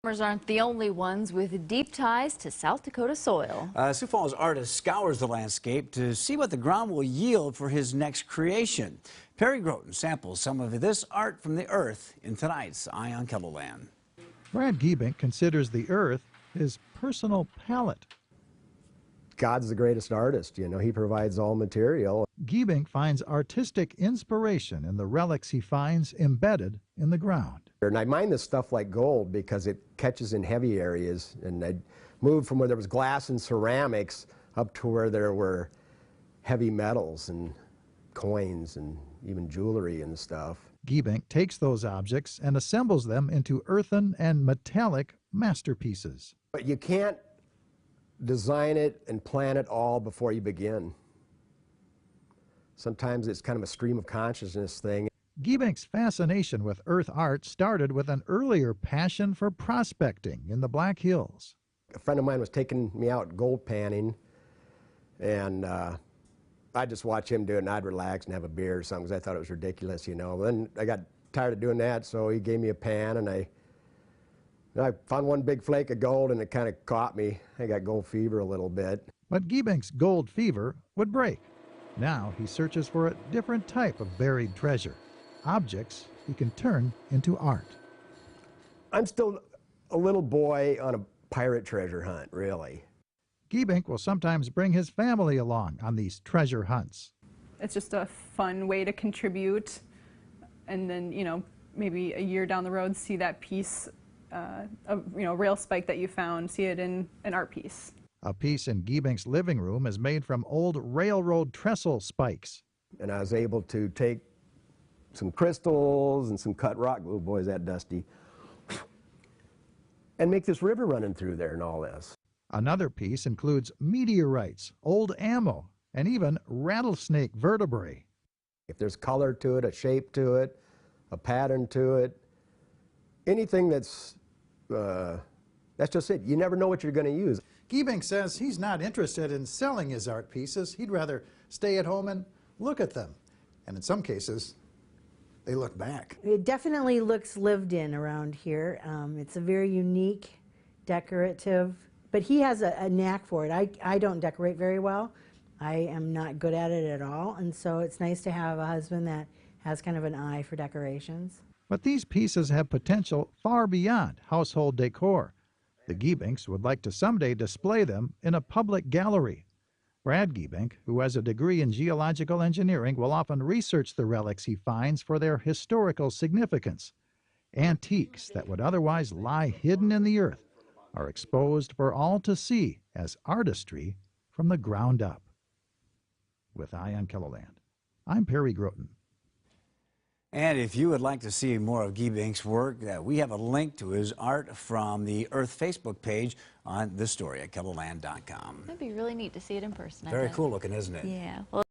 Farmers aren't the only ones with deep ties to South Dakota soil. Sioux Falls artist scours the landscape to see what the ground will yield for his next creation. Perry Groten samples some of this art from the earth in tonight's Eye on KELOLAND. Brad Giebink considers the earth his personal palette. God's the greatest artist, you know, he provides all material. Giebink finds artistic inspiration in the relics he finds embedded in the ground. And I mine this stuff like gold because it catches in heavy areas, and I moved from where there was glass and ceramics up to where there were heavy metals and coins and even jewelry and stuff. Giebink takes those objects and assembles them into earthen and metallic masterpieces. But you can't design it and plan it all before you begin. Sometimes it's kind of a stream of consciousness thing. Giebink's fascination with earth art started with an earlier passion for prospecting in the Black Hills. A friend of mine was taking me out gold panning, and I'd just watch him do it, and I'd relax and have a beer or something because I thought it was ridiculous, you know. Then I got tired of doing that, so he gave me a pan, and I found one big flake of gold, and it kind of caught me. I got gold fever a little bit. But Giebink's gold fever would break. Now he searches for a different type of buried treasure, objects he can turn into art. I'm still a little boy on a pirate treasure hunt, really. Giebink will sometimes bring his family along on these treasure hunts. It's just a fun way to contribute, and then, you know, maybe a year down the road see that piece of, you know, rail spike that you found, see it in an art piece. A piece in Giebink's living room is made from old railroad trestle spikes. And I was able to take some crystals and some cut rock, oh boy, is that dusty, and make this river running through there and all this. Another piece includes meteorites, old ammo, and even rattlesnake vertebrae. If there's color to it, a shape to it, a pattern to it, anything that's just it. You never know what you're going to use. Giebink says he's not interested in selling his art pieces. He'd rather stay at home and look at them. And in some cases, they look back. It definitely looks lived in around here. It's a very unique, decorative, but he has a knack for it. I don't decorate very well. I am not good at it at all, and so it's nice to have a husband that has kind of an eye for decorations. But these pieces have potential far beyond household decor. The Giebinks would like to someday display them in a public gallery. Brad Giebink, who has a degree in geological engineering, will often research the relics he finds for their historical significance. Antiques that would otherwise lie hidden in the earth are exposed for all to see as artistry from the ground up. With Eye on KELOLAND, I'm Perry Groten. And if you would like to see more of Giebink's work, we have a link to his art from the Earth Facebook page on this story at KELOLAND.com. That'd be really neat to see it in person. Very cool looking, isn't it? Yeah. Well,